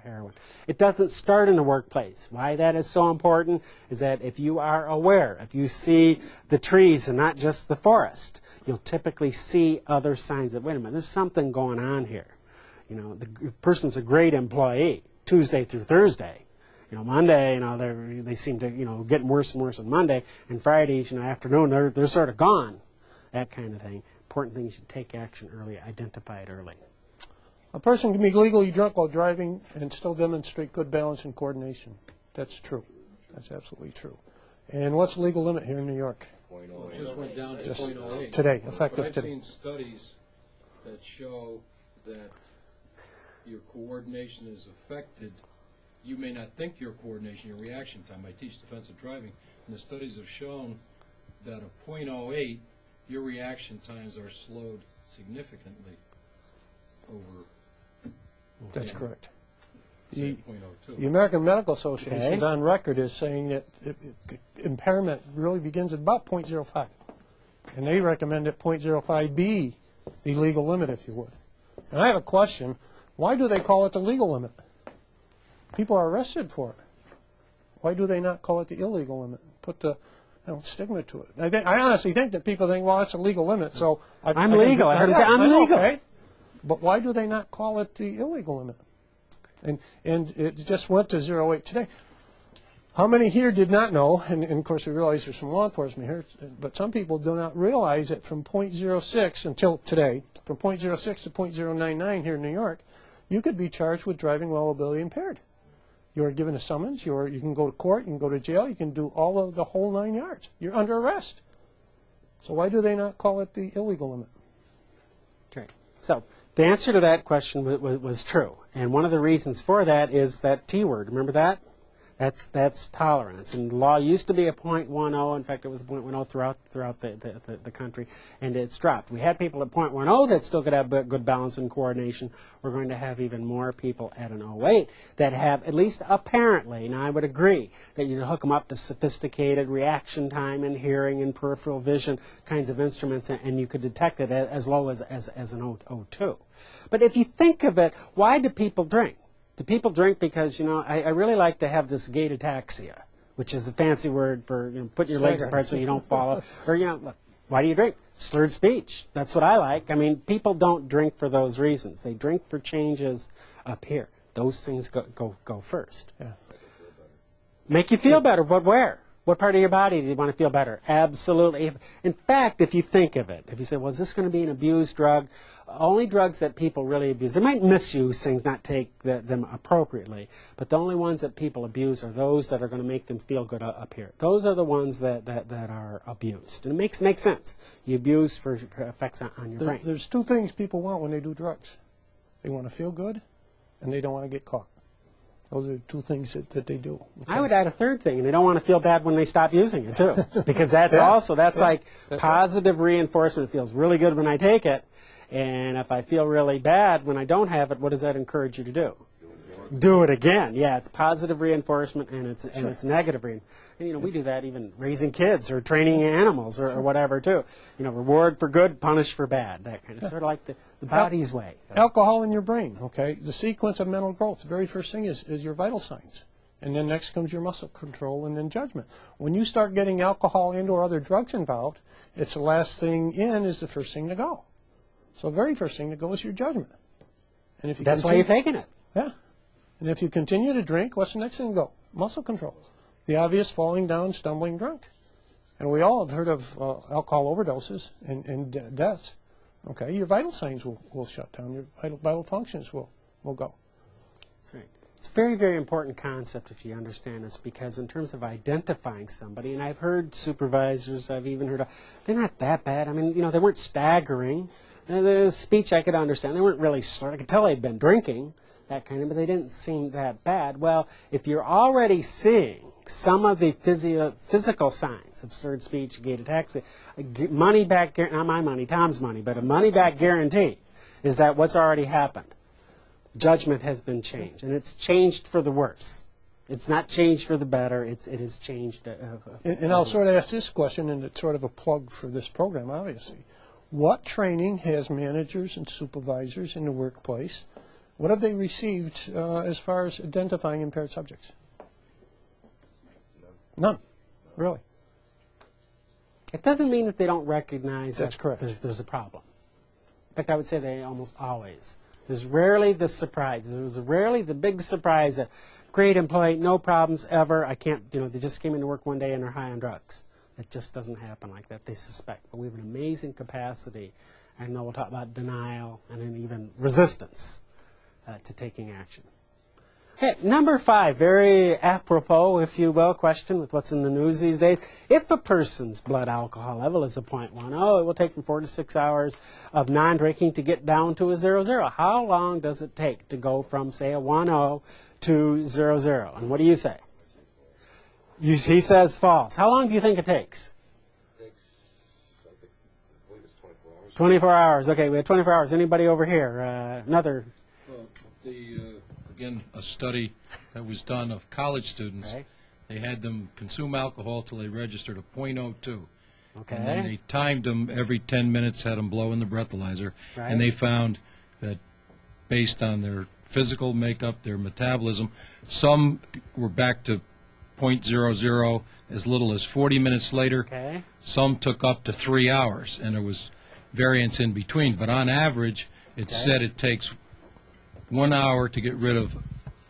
heroin. It doesn't start in the workplace. Why that is so important is that if you are aware, if you see the trees and not just the forest, you'll typically see other signs that, wait a minute, there's something going on here. You know, the person's a great employee, Tuesday through Thursday. You know, Monday, you know, they seem to, you know, getting worse and worse on Monday, and Fridays, you know, afternoon, they're sort of gone. That kind of thing. Important thing is you take action early, identify it early. A person can be legally drunk while driving and still demonstrate good balance and coordination. That's true. That's absolutely true. And what's the legal limit here in New York? 0.08. Just went down to 0.08. Today, effective I've today. seen studies that show that your coordination is affected. You may not think your coordination, your reaction time. I teach defensive driving, and the studies have shown that a 0.08, your reaction times are slowed significantly over. That's correct. The The American Medical Association is on record as saying that impairment really begins at about 0.05. And they recommend that 0.05 be the legal limit, if you would. And I have a question. Why do they call it the legal limit? People are arrested for it. Why do they not call it the illegal limit? Put the stigma to it. I honestly think that people think, well, it's a legal limit, so I'm legal. I heard him say, I'm legal. Okay. But why do they not call it the illegal limit? And it just went to 0.08 today. How many here did not know, and of course we realize there's some law enforcement here, but some people do not realize that from 0.06 until today, from 0.06 to 0.099 here in New York, you could be charged with driving while mobility impaired. You're given a summons, you can go to court, you can go to jail, you can do all of the whole 9 yards. You're under arrest. So why do they not call it the illegal limit? Okay. So the answer to that question was true. And one of the reasons for that is that T word. Remember that? That's tolerance. And the law used to be a 0.10. In fact, it was 0.10 throughout the country, and it's dropped. We had people at 0.10 that still could have good balance and coordination. We're going to have even more people at an 0.08 that have, at least apparently, now I would agree that you hook them up to sophisticated reaction time and hearing and peripheral vision kinds of instruments, and you could detect it as low as an 0.02. But if you think of it, why do people drink? Do people drink because, you know, I really like to have this gait ataxia, which is a fancy word for, you know, putting your legs apart so you don't fall. Or, you know, look, why do you drink? Slurred speech. That's what I like. I mean, people don't drink for those reasons. They drink for changes up here. Those things go first. Yeah. Make you feel better, but where? What part of your body do you want to feel better? Absolutely. In fact, if you think of it, if you say, well, is this going to be an abused drug? Only drugs that people really abuse. They might misuse things, not take them appropriately, but the only ones that people abuse are those that are going to make them feel good up here. Those are the ones that are abused. And it makes sense. You abuse for effects on your brain. There's two things people want when they do drugs. They want to feel good, and they don't want to get caught. Those are two things that they do. Okay. I would add a third thing, and they don't want to feel bad when they stop using it, too. Because that's like positive reinforcement. It feels really good when I take it, and if I feel really bad when I don't have it, what does that encourage you to do? Do it again. Yeah, it's positive reinforcement, and it's negative reinforcement. And, you know, we do that even raising kids or training animals or whatever, too. You know, reward for good, punish for bad. That kind of, it's sort of like the body's way. Alcohol in your brain, okay? The sequence of mental growth, the very first thing is your vital signs. And then next comes your muscle control and then judgment. When you start getting alcohol and or other drugs involved, it's the last thing in is the first thing to go. So the very first thing to go is your judgment. And if you That's why you're taking it. Yeah. And if you continue to drink, what's the next thing to go? Muscle control. The obvious falling down, stumbling drunk. And we all have heard of alcohol overdoses and deaths. Okay, your vital signs will shut down. Your vital functions will go. That's right. It's a very, very important concept if you understand this, because in terms of identifying somebody, and I've heard supervisors, I've even heard, they're not that bad. I mean, you know, they weren't staggering. The speech I could understand. They weren't really slurred. I could tell they'd been drinking, that kind of, but they didn't seem that bad. Well, if you're already seeing some of the physical signs of slurred speech, gait ataxia, money back, not my money, Tom's money, but a money back guarantee is that what's already happened. Judgment has been changed, and it's changed for the worse. It's not changed for the better. It has changed. And I'll sort of ask this question, and it's sort of a plug for this program, obviously. What training has managers and supervisors in the workplace What have they received as far as identifying impaired subjects? None. Really? It doesn't mean that they don't recognize That's that correct. there's a problem. In fact, I would say they almost always. There's rarely the surprise. There's rarely the big surprise that great employee, no problems ever. I can't, they just came into work one day and they're high on drugs. It just doesn't happen like that. They suspect. But we have an amazing capacity. I know we'll talk about denial and then even resistance to taking action. Hey, number 5, very apropos, if you will, question with what's in the news these days. If a person's blood alcohol level is a 0.10, it will take from 4 to 6 hours of non-drinking to get down to a 0.0. How long does it take to go from, say, a 1.0 to 0.0? And what do you say? He says false. How long do you think it takes? I believe it's 24 hours. 24 hours. Okay, we have 24 hours. Anybody over here? Another? Well, again, a study that was done of college students. Okay. They had them consume alcohol till they registered a .02. Okay. And then they timed them every 10 minutes, had them blow in the breathalyzer, Right. and they found that based on their physical makeup, their metabolism, some were back to .00 as little as 40 minutes later. Okay. Some took up to 3 hours, and there was variance in between. But on average, it said it takes 1 hour to get rid of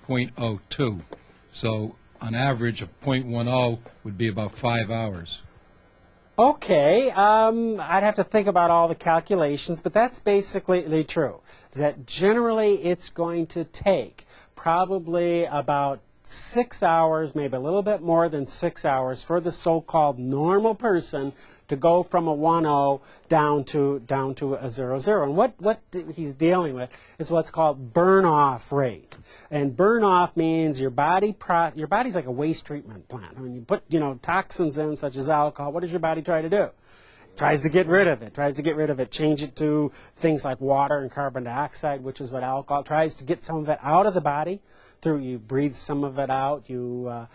.02. So on average, a .10 would be about 5 hours. Okay, I'd have to think about all the calculations, but that's basically true. Is that generally it's going to take probably about 6 hours, maybe a little bit more than 6 hours, for the so-called normal person to go from a 1.0 down to a 0.0. And what he's dealing with is what's called burn-off rate. And burn-off means your body's like a waste treatment plant. When you put toxins in, such as alcohol, what does your body try to do? It tries to get rid of it. Change it to things like water and carbon dioxide, which is what alcohol tries to get some of it out of the body. You breathe some of it out, you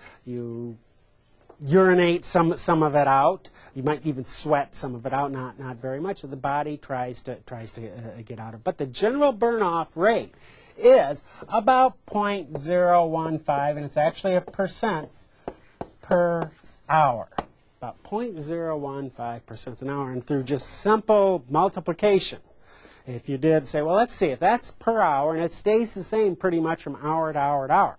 urinate some of it out. You might even sweat some of it out, not very much. So the body tries to get out of it. But the general burn-off rate is about .015, and it's actually a percent per hour. About 0.015% an hour, and through just simple multiplication. If you did say, well, let's see, if that's per hour, and it stays the same pretty much from hour to hour to hour.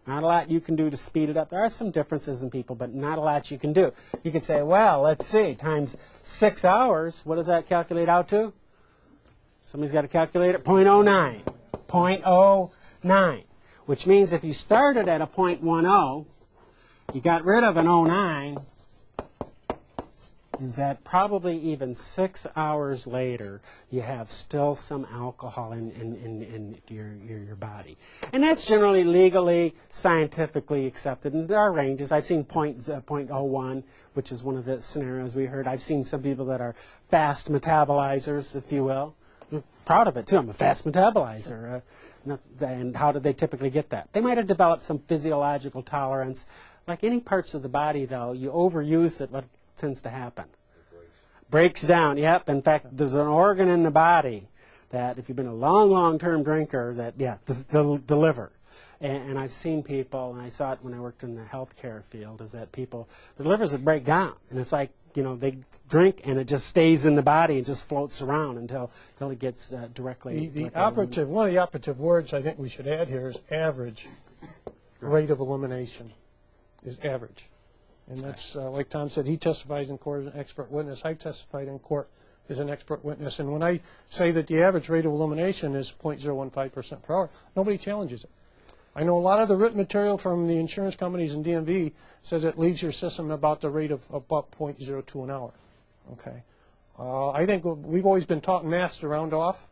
Not a lot you can do to speed it up. There are some differences in people, but not a lot you can do. You could say, well, let's see, times 6 hours, what does that calculate out to? Somebody's got to calculate it, 0.09. 0.09, which means if you started at a 0.10, you got rid of an 0.9, is that probably even 6 hours later, you have still some alcohol in your body. And that's generally legally, scientifically accepted. And there are ranges. I've seen .01, which is one of the scenarios we heard. I've seen some people that are fast metabolizers, if you will. I'm proud of it, too. I'm a fast metabolizer. And how did they typically get that? They might have developed some physiological tolerance. Like any parts of the body, though, you overuse it, what tends to happen? Breaks down, yep. In fact, there's an organ in the body that, if you've been a long-term drinker, that, the liver. And I've seen people, and I saw it when I worked in the healthcare field, is that people, their livers would break down. And it's like, they drink, and it just stays in the body and just floats around until it gets directly. One of the operative words I think we should add here is average rate of elimination is average. And that's, like Tom said, he testifies in court as an expert witness. I've testified in court as an expert witness. And when I say that the average rate of elimination is 0.015% per hour, nobody challenges it. I know a lot of the written material from the insurance companies and DMV says it leaves your system about the rate of about 0.02 an hour. Okay. I think we've always been taught in math to round off.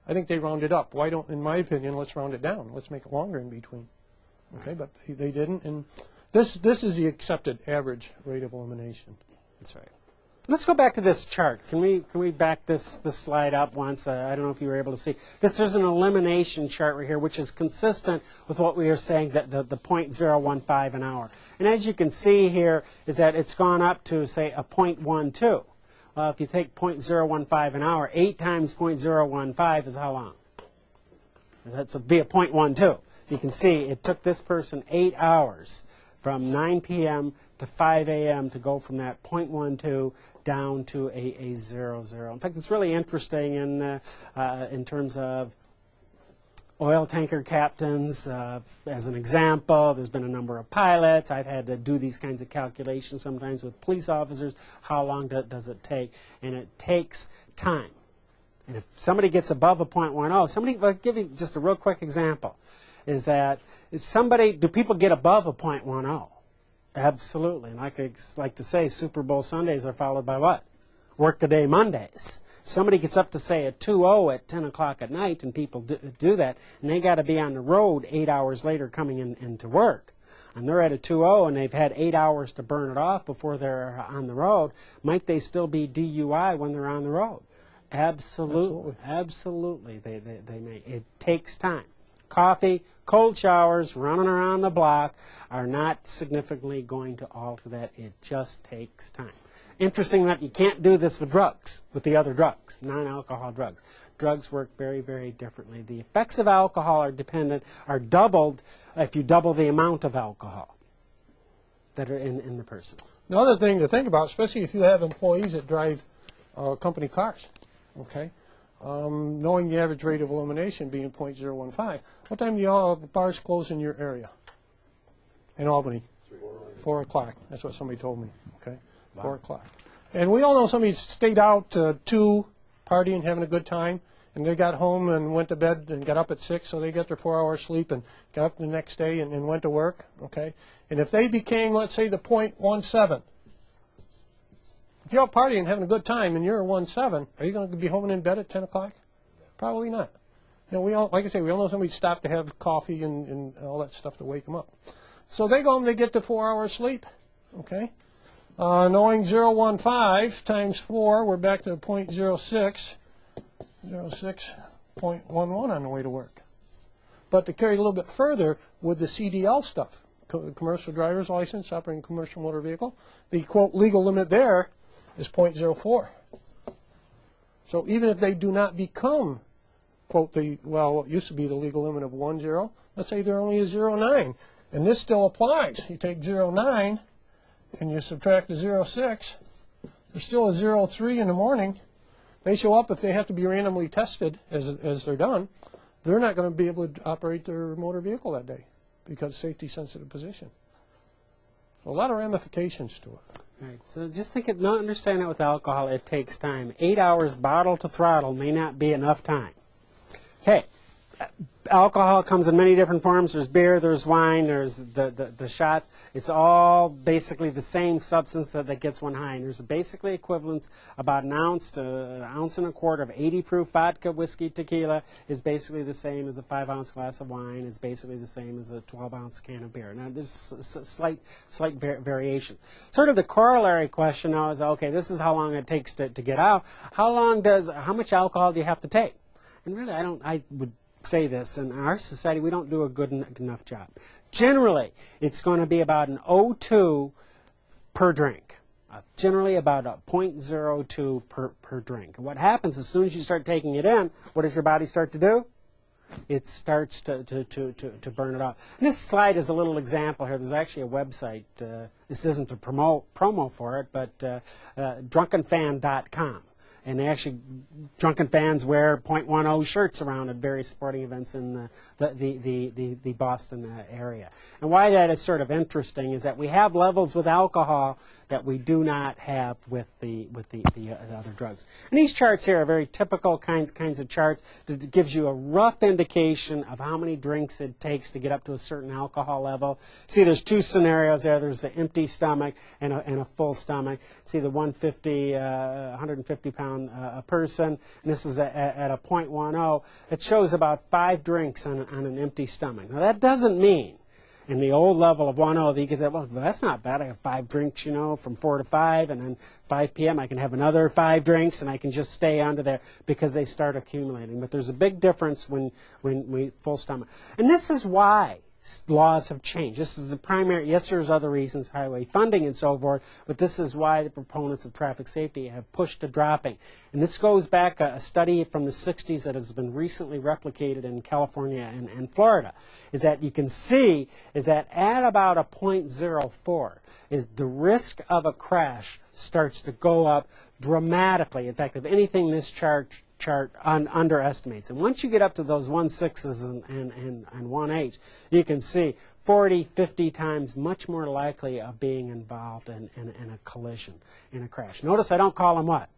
I think they rounded up. Why don't, in my opinion, let's round it down. Let's make it longer in between. Okay, but they didn't. And this is the accepted average rate of elimination. That's right. Let's go back to this chart. Can we back this slide up once? I don't know if you were able to see. There's an elimination chart right here, which is consistent with what we were saying, that the 0.015 an hour. And as you can see here, is that it's gone up to, say, a 0.12. Well, if you take 0.015 an hour, 8 times 0.015 is how long? That's be a 0.12. So you can see it took this person 8 hours from 9 p.m. to 5 a.m. to go from that 0.12 down to a 0.0. In fact, it's really interesting in terms of oil tanker captains, as an example. There's been a number of pilots. I've had to do these kinds of calculations sometimes with police officers. How long does it take? And it takes time. And if somebody gets above a 0.10, I'll give you just a real quick example, is that do people get above a 0.10? Absolutely. And I like to say, Super Bowl Sundays are followed by what? Workaday Mondays. If somebody gets up to, say, a 2.0 at 10 o'clock at night, and people do that, and they got to be on the road 8 hours later coming into work, and they're at a 2.0 and they've had 8 hours to burn it off before they're on the road, might they still be DUI when they're on the road? Absolutely. Absolutely. They may. It takes time. Coffee, cold showers, running around the block are not significantly going to alter that. It just takes time. Interesting that you can't do this with drugs, with the other drugs, non-alcohol drugs. Drugs work very, very differently. The effects of alcohol are doubled if you double the amount of alcohol that are in the person. Another thing to think about, especially if you have employees that drive company cars, okay? Knowing the average rate of elimination being 0.015, what time do all the bars close in your area? In Albany? 4 o'clock. That's what somebody told me, okay? 4 o'clock. And we all know somebody stayed out 2, partying, having a good time, and they got home and went to bed and got up at 6, so they got their 4-hour sleep and got up the next day and went to work, okay? And if they became, let's say, the 0.17, if you're out partying and having a good time and you're a 1.7, are you going to be home and in bed at 10 o'clock? Probably not. You know, we all, like I say, we all know somebody stopped to have coffee and all that stuff to wake them up. So they go home, they get to 4 hours sleep, okay? Knowing 0.15 times 4, we're back to 0.06, 0.11 on the way to work. But to carry it a little bit further with the CDL stuff, commercial driver's license, operating commercial motor vehicle, the, quote, legal limit there is 0.04. So even if they do not become, quote, what used to be the legal limit of 1.0, let's say they're only a 0.9, and this still applies. You take 0.9 and you subtract the 0.6, there's still a 0.3 in the morning. They show up if they have to be randomly tested as they're done. They're not going to be able to operate their motor vehicle that day because safety-sensitive position. So a lot of ramifications to it. Right. So just understand that with alcohol, it takes time. 8 hours bottle to throttle may not be enough time. Okay. Alcohol comes in many different forms. There's beer, there's wine, there's the shots. It's all basically the same substance that gets one high. And there's basically equivalents. About an ounce to an ounce and a quarter of 80 proof vodka, whiskey, tequila is basically the same as a 5-ounce glass of wine. It's basically the same as a 12-ounce can of beer. Now there's slight variation. Sort of the corollary question now is, okay, this is how long it takes to get out. How much alcohol do you have to take? And really, I would say this, in our society we don't do a good enough job. Generally, it's going to be about an 0.2 per drink. Generally about a 0.02 per drink. And what happens as soon as you start taking it in, what does your body start to do? It starts to burn it off. And this slide is a little example here. There's actually a website. This isn't a promo for it, but drunkenfan.com. And they actually, drunken fans wear 0.10 shirts around at various sporting events in the Boston area. And why that is sort of interesting is that we have levels with alcohol that we do not have with the other drugs. And these charts here are very typical kinds of charts that gives you a rough indication of how many drinks it takes to get up to a certain alcohol level. See, there's two scenarios there. There's the empty stomach and a full stomach. See the 150 pound a person, and this is at a 0.10. It shows about 5 drinks on an empty stomach. Now that doesn't mean in the old level of 1.0 that you get that, well, that's not bad. I have 5 drinks, you know, from 4 to 5, and then 5 p.m. I can have another 5 drinks, and I can just stay under there because they start accumulating. But there's a big difference when we full stomach. And this is why laws have changed. This is the primary, yes, there's other reasons, highway funding and so forth, but this is why the proponents of traffic safety have pushed to dropping. And this goes back a study from the 60s that has been recently replicated in California and Florida, is that you can see is that at about a 0.04, is the risk of a crash starts to go up dramatically. In fact, if anything, this chart underestimates. And once you get up to those 1.6s and 1.8s, you can see 40, 50 times much more likely of being involved in a collision, in a crash. Notice I don't call them what?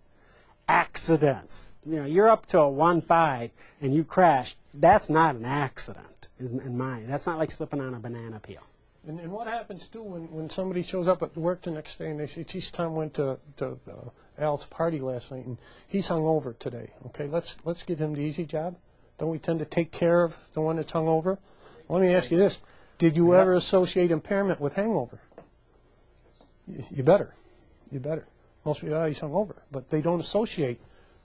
Accidents. You know, you're up to a 1.5 and you crash. That's not an accident, in mine. That's not like slipping on a banana peel. And what happens, too, when somebody shows up at work the next day and they say, geez, Tom went to Al's party last night and he's hungover today. Okay, let's give him the easy job. Don't we tend to take care of the one that's hungover? Let me ask you this. Did you ever associate impairment with hangover? You better. You better. Most people, he's hungover. But they don't associate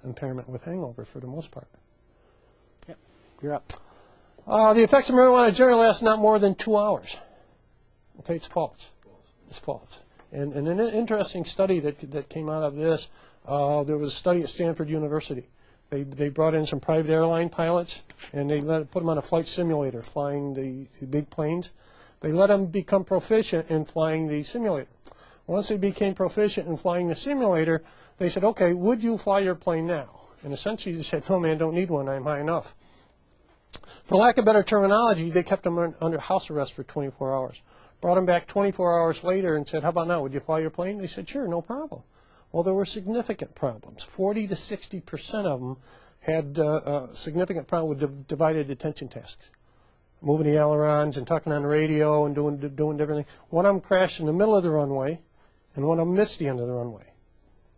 impairment with hangover for the most part. Yep, you're up. The effects of marijuana generally last not more than 2 hours. Okay, it's false. It's false. And an interesting study that came out of this, there was a study at Stanford University. They brought in some private airline pilots, and they put them on a flight simulator flying the big planes. They let them become proficient in flying the simulator. Once they became proficient in flying the simulator, they said, okay, would you fly your plane now? And essentially they said, no, man, don't need one. I'm high enough. For lack of better terminology, they kept them under house arrest for 24 hours. Brought them back 24 hours later and said, how about now, would you fly your plane? They said, sure, no problem. Well, there were significant problems. 40 to 60% of them had a significant problem with divided attention tasks. Moving the ailerons and talking on the radio and doing different things. One of them crashed in the middle of the runway, and one of them missed the end of the runway.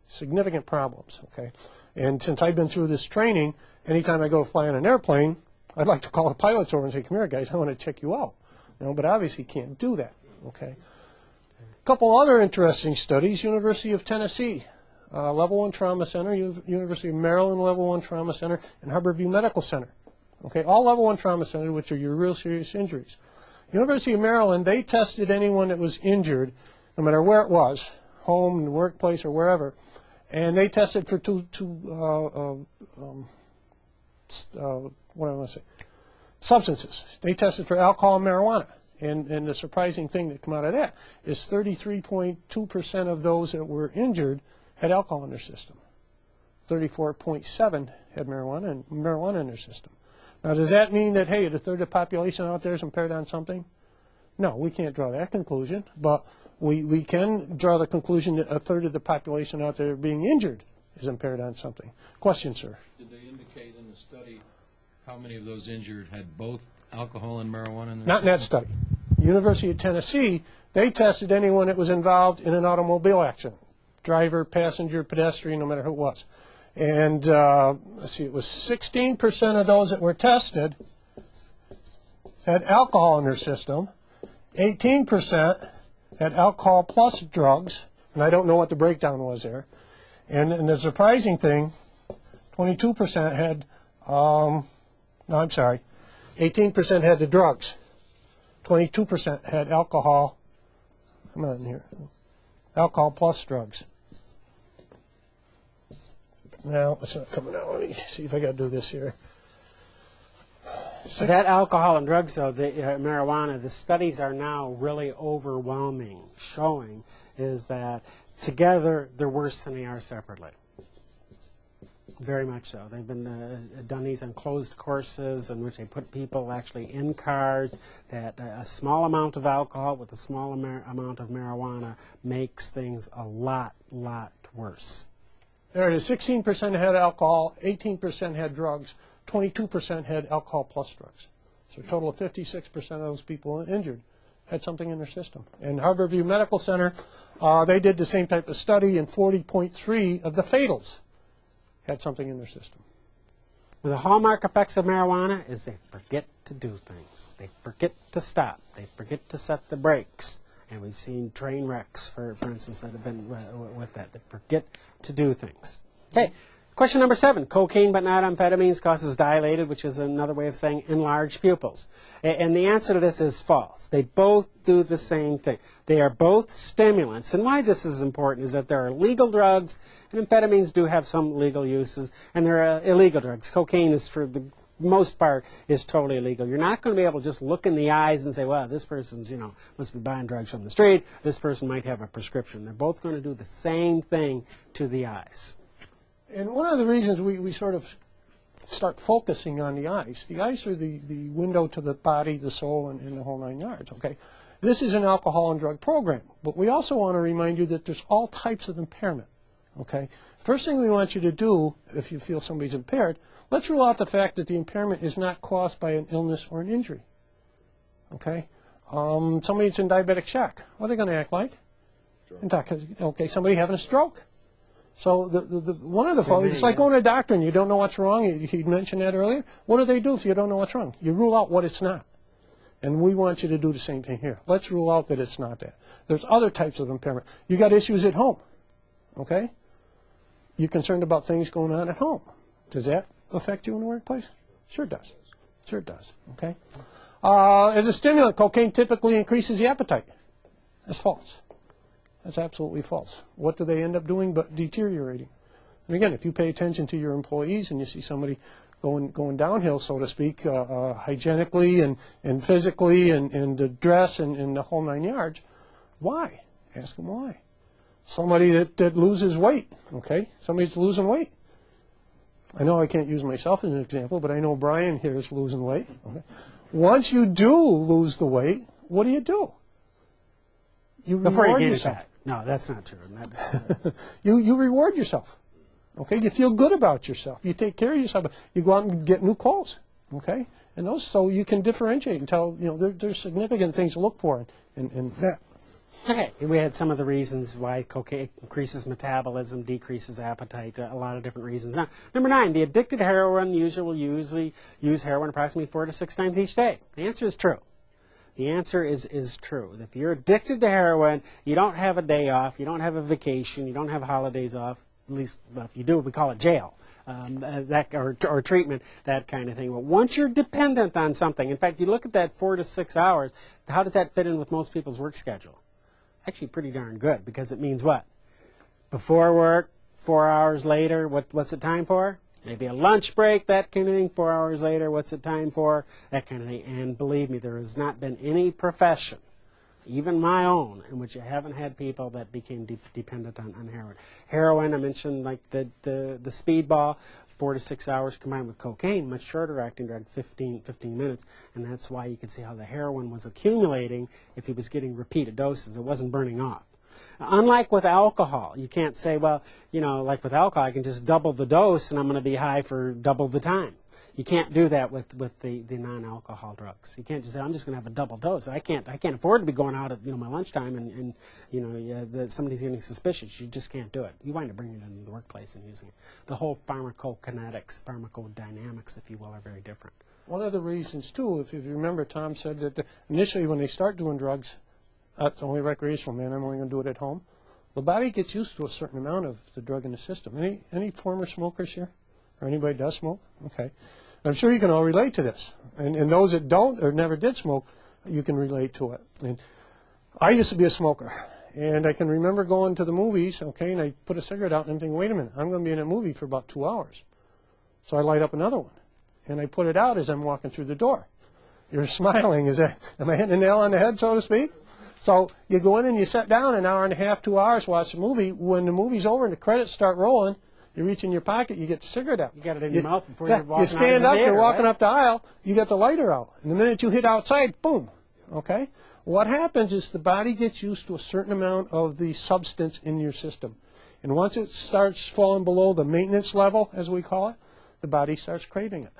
Significant problems, okay? And since I've been through this training, anytime I go to fly on an airplane, I'd like to call the pilots over and say, come here, guys, I want to check you out. You know, but obviously you can't do that, okay? A couple other interesting studies. University of Tennessee, Level 1 Trauma Center, University of Maryland Level 1 Trauma Center, and Harborview Medical Center. Okay, all Level 1 Trauma Centers, which are your real serious injuries. University of Maryland, they tested anyone that was injured, no matter where it was, home, the workplace, or wherever, and they tested for substances. They tested for alcohol and marijuana. And the surprising thing that came out of that is 33.2% of those that were injured had alcohol in their system. 34.7% had marijuana in their system. Now, does that mean that, hey, a third of the population out there is impaired on something? No, we can't draw that conclusion, but we can draw the conclusion that a third of the population out there being injured is impaired on something. Question, sir? Did they indicate in the study how many of those injured had both alcohol and marijuana in their Not in that study. University of Tennessee, they tested anyone that was involved in an automobile accident. Driver, passenger, pedestrian, no matter who it was. And let's see, it was 16% of those that were tested had alcohol in their system. 18% had alcohol plus drugs, and I don't know what the breakdown was there. And the surprising thing, 22% had, 18% had the drugs. 22% had alcohol, come on here, alcohol plus drugs. Now, it's not coming out. Let me see if I got to do this here. So that alcohol and drugs, though, the marijuana, the studies are now really overwhelming, showing is that together they're worse than they are separately. Very much so. They've been done these on closed courses in which they put people actually in cars, that a small amount of alcohol with a small amount of marijuana makes things a lot worse. There it is. 16% had alcohol, 18% had drugs, 22% had alcohol plus drugs. So a total of 56% of those people injured had something in their system. And Harborview Medical Center, they did the same type of study, and 40.3 of the fatals had something in their system. Well, the hallmark effects of marijuana is they forget to do things. They forget to stop. They forget to set the brakes. And we've seen train wrecks, for instance, that have been with that. They forget to do things. Okay, Question number 7. Cocaine but not amphetamines causes dilated, which is another way of saying enlarged pupils. And the answer to this is false. They both do the same thing. They are both stimulants. And why this is important is that there are legal drugs, and amphetamines do have some legal uses, and there are illegal drugs. Cocaine is, for the most part, is totally illegal. You're not going to be able to just look in the eyes and say, well, this person's, must be buying drugs from the street. This person might have a prescription. They're both going to do the same thing to the eyes. And one of the reasons we sort of start focusing on the eyes are the window to the body, the soul, and the whole 9 yards, okay? This is an alcohol and drug program, but we also want to remind you that there's all types of impairment, okay? First thing we want you to do, if you feel somebody's impaired, let's rule out the fact that the impairment is not caused by an illness or an injury, okay? Somebody that's in diabetic shock, what are they going to act like? Okay, somebody having a stroke. So one of the folks, it's like going to a doctor and you don't know what's wrong. He mentioned that earlier. What do they do if you don't know what's wrong? You rule out what it's not. And we want you to do the same thing here. Let's rule out that it's not that. There's other types of impairment. You got issues at home, okay? You're concerned about things going on at home. Does that affect you in the workplace? Sure does. Sure does, okay? As a stimulant, cocaine typically increases the appetite. That's false. That's absolutely false. What do they end up doing but deteriorating? And again, if you pay attention to your employees and you see somebody going downhill, so to speak, hygienically and physically and the dress and the whole 9 yards, why? Ask them why. Somebody that loses weight, okay? Somebody's losing weight. I know I can't use myself as an example, but I know Brian here is losing weight. Okay? Once you do lose the weight, what do? You reward yourself. No, that's not true. You reward yourself. Okay, you feel good about yourself. You take care of yourself. You go out and get new clothes. Okay, and those, so you can differentiate and tell, there's significant things to look for in that. Okay, we had some of the reasons why cocaine increases metabolism, decreases appetite, a lot of different reasons. Now, number 9, the addicted to heroin usually use heroin approximately 4 to 6 times each day. The answer is true. The answer is true. If you're addicted to heroin, you don't have a day off, you don't have a vacation, you don't have holidays off. At least, if you do, we call it jail, or treatment, that kind of thing. But once you're dependent on something, in fact, you look at that 4 to 6 hours, how does that fit in with most people's work schedule? Actually, pretty darn good, because it means what? Before work, 4 hours later, what's it time for? Maybe a lunch break, that kind of thing. 4 hours later, what's it time for? That kind of thing. And believe me, there has not been any profession, even my own, in which I haven't had people that became dependent on heroin. Heroin, I mentioned, like the speedball, 4 to 6 hours combined with cocaine, much shorter acting drug, 15 minutes. And that's why you can see how the heroin was accumulating if he was getting repeated doses. It wasn't burning off. Unlike with alcohol, you can't say, well, like with alcohol, I can just double the dose and I'm going to be high for double the time. You can't do that with the non-alcohol drugs. You can't just say, I'm just going to have a double dose. I can't afford to be going out at my lunchtime and somebody's getting suspicious. You just can't do it. You wind up bringing it into the workplace and using it. The whole pharmacokinetics, pharmacodynamics, if you will, are very different. One of the reasons, too, if you remember, Tom said that initially when they start doing drugs, that's only recreational, man, I'm only going to do it at home. The body gets used to a certain amount of the drug in the system. Any former smokers here? Or anybody does smoke? Okay. I'm sure you can all relate to this. And those that don't or never did smoke, you can relate to it. And I used to be a smoker. And I can remember going to the movies, okay, and I put a cigarette out and I'm thinking, wait a minute, I'm going to be in a movie for about 2 hours. So I light up another one. And I put it out as I'm walking through the door. You're smiling. Am I hitting a nail on the head, so to speak? So you go in and you sit down an hour and a half, 2 hours, watch the movie. When the movie's over and the credits start rolling, you reach in your pocket, you get the cigarette out. You got it in your mouth before you're walking You stand out up, of the theater, you're walking right? up the aisle, you get the lighter out. And the minute you hit outside, boom, okay? What happens is the body gets used to a certain amount of the substance in your system. And once it starts falling below the maintenance level, as we call it, the body starts craving it.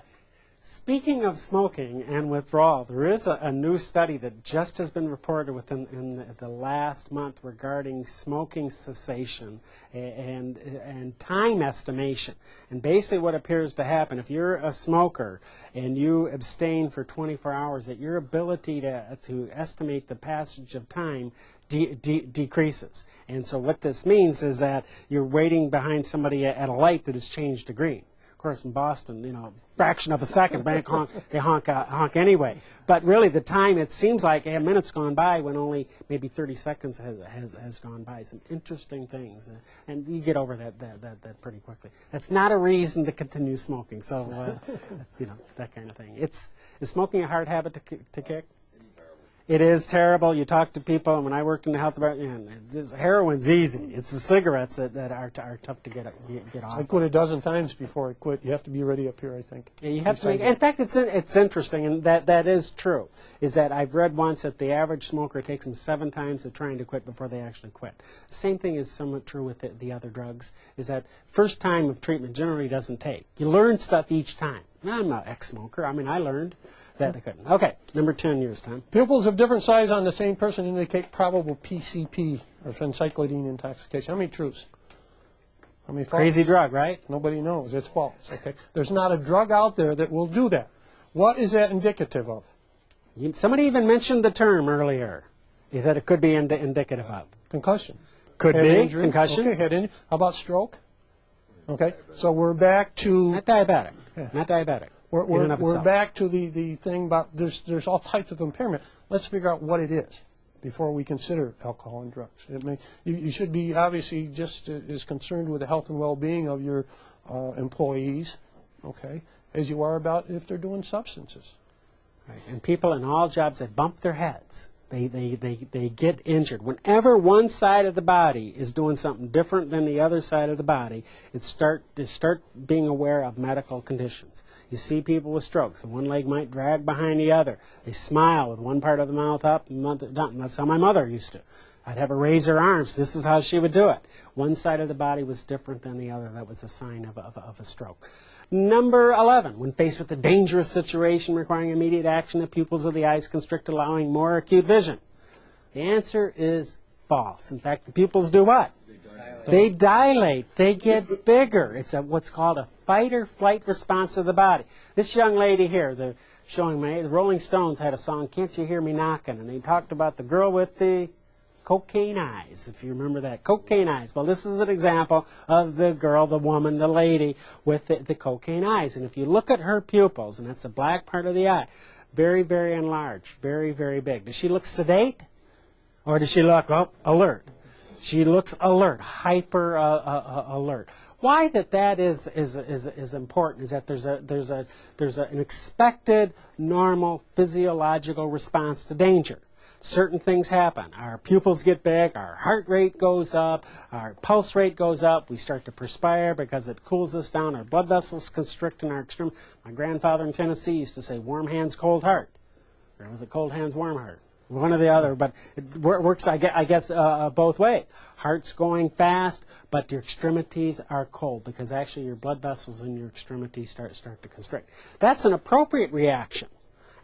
Speaking of smoking and withdrawal, there is a new study that just has been reported within the last month regarding smoking cessation and time estimation. And basically what appears to happen, if you're a smoker and you abstain for 24 hours, that your ability to estimate the passage of time decreases. And so what this means is that you're waiting behind somebody at a light that has changed to green. Of course, in Boston, you know, fraction of a second, they honk anyway. But really, the time, it seems like a minute's gone by when only maybe 30 seconds has gone by. Some interesting things, and you get over that pretty quickly. That's not a reason to continue smoking. So, you know, that kind of thing. Is smoking a hard habit to kick? It is terrible. You talk to people, and when I worked in the health department, heroin's easy. It's the cigarettes that are tough to get off. I quit a dozen times before I quit. You have to be ready up here, I think. Yeah, you have to make. In fact, it's interesting, and that is true. Is that I've read once that the average smoker takes them 7 times of trying to quit before they actually quit. Same thing is somewhat true with the other drugs. Is that first time of treatment generally doesn't take. You learn stuff each time. Now, I'm an ex-smoker. I mean, I learned. That I couldn't. Okay, number 10 years, Tom. Pupils of different size on the same person indicate probable PCP, or phencyclidine intoxication. How many truths? How many false? Crazy drug, right? Nobody knows. It's false. Okay. There's not a drug out there that will do that. What is that indicative of? Somebody even mentioned the term earlier, that it could be indicative of. Concussion. Could head be. Injury. Concussion. Okay, head injury. How about stroke? Okay, so we're back to... Not diabetic. Yeah. Not diabetic. We're back to the thing about there's all types of impairment. Let's figure out what it is before we consider alcohol and drugs. You should be obviously just as concerned with the health and well-being of your employees, okay, as you are about if they're doing substances. Right. And people in all jobs that bump their heads, they get injured. Whenever one side of the body is doing something different than the other side of the body, they start being aware of medical conditions. You see people with strokes, and one leg might drag behind the other. They smile with one part of the mouth up and another down. That's how my mother used to. I'd have her raise her arms. This is how she would do it. One side of the body was different than the other. That was a sign of a stroke. Number 11, when faced with a dangerous situation requiring immediate action, the pupils of the eyes constrict, allowing more acute vision. The answer is false. In fact, the pupils do what? They dilate. They get bigger. It's what's called a fight-or-flight response of the body. This young lady here, the Rolling Stones had a song, Can't You Hear Me Knocking? And they talked about the girl with the cocaine eyes, if you remember that. Cocaine eyes. Well, this is an example of the girl, the woman, the lady with the cocaine eyes. And if you look at her pupils, and that's the black part of the eye, very, very enlarged, very, very big. Does she look sedate? Or does she look alert? She looks alert, hyper alert. Why that is important is that there's an expected, normal, physiological response to danger. Certain things happen. Our pupils get big, our heart rate goes up, our pulse rate goes up, we start to perspire because it cools us down, our blood vessels constrict in our extremities. My grandfather in Tennessee used to say, warm hands, cold heart. Or was it cold hands, warm heart? One or the other, but it works, I guess, both ways. Heart's going fast, but your extremities are cold because actually your blood vessels in your extremities start to constrict. That's an appropriate reaction.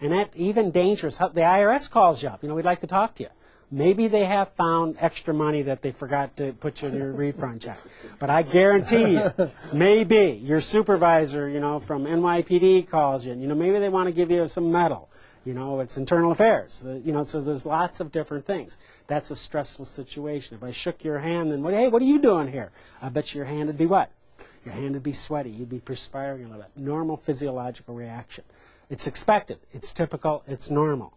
And that even dangerous. The IRS calls you up. You know, we'd like to talk to you. Maybe they have found extra money that they forgot to put you in your refund check. But I guarantee you, maybe your supervisor, you know, from NYPD calls you. And, you know, maybe they want to give you some medal. You know, it's internal affairs. You know, so there's lots of different things. That's a stressful situation. If I shook your hand, then, hey, what are you doing here? I bet your hand would be what? Your hand would be sweaty. You'd be perspiring a little bit. Normal physiological reaction. It's expected. It's typical. It's normal.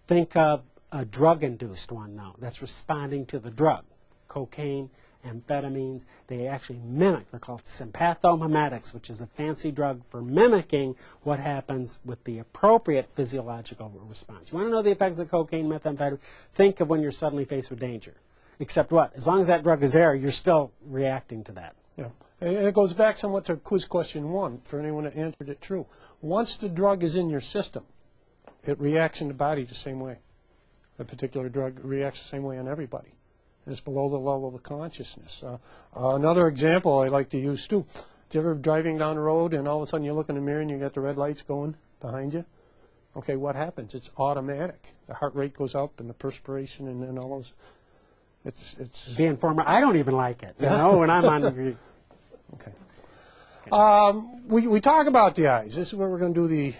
Think of a drug-induced one, though. That's responding to the drug. Cocaine, amphetamines, they actually mimic. They're called sympathomimetics, which is a fancy drug for mimicking what happens with the appropriate physiological response. You want to know the effects of cocaine, methamphetamine? Think of when you're suddenly faced with danger. Except what? As long as that drug is there, you're still reacting to that. Yeah. And it goes back somewhat to quiz question 1, for anyone that answered it true. Once the drug is in your system, it reacts in the body the same way. A particular drug reacts the same way on everybody. It's below the level of consciousness. Another example I like to use, too. Do you ever driving down the road and all of a sudden you look in the mirror and you got the red lights going? behind you, okay, what happens? It's automatic. The heart rate goes up and the perspiration and then all those. It's Being former, I don't even like it. You know, when I'm on. okay. We talk about the eyes. This is where we're going to do the.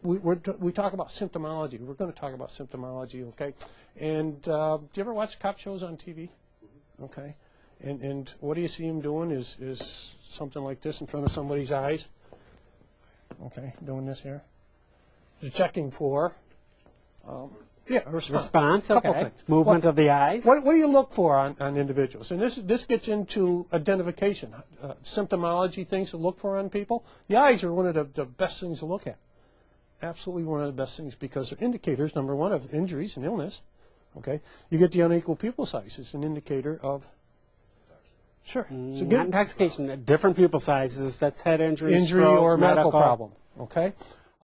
We talk about symptomology. We're going to talk about symptomology, okay? And do you ever watch cop shows on TV? Okay. And what do you see them doing is something like this in front of somebody's eyes. Okay, doing this here. They're checking for, a Response, Couple okay. things. Movement of the eyes. What do you look for on individuals? And this gets into identification, symptomology, things to look for on people. The eyes are one of the best things to look at. Absolutely one of the best things because they're indicators, number one, of injuries and illness. Okay, you get the unequal pupil size. It's an indicator of. Sure. So Not intoxication, different pupil sizes. That's head injury, injury stroke, or medical problem. Okay.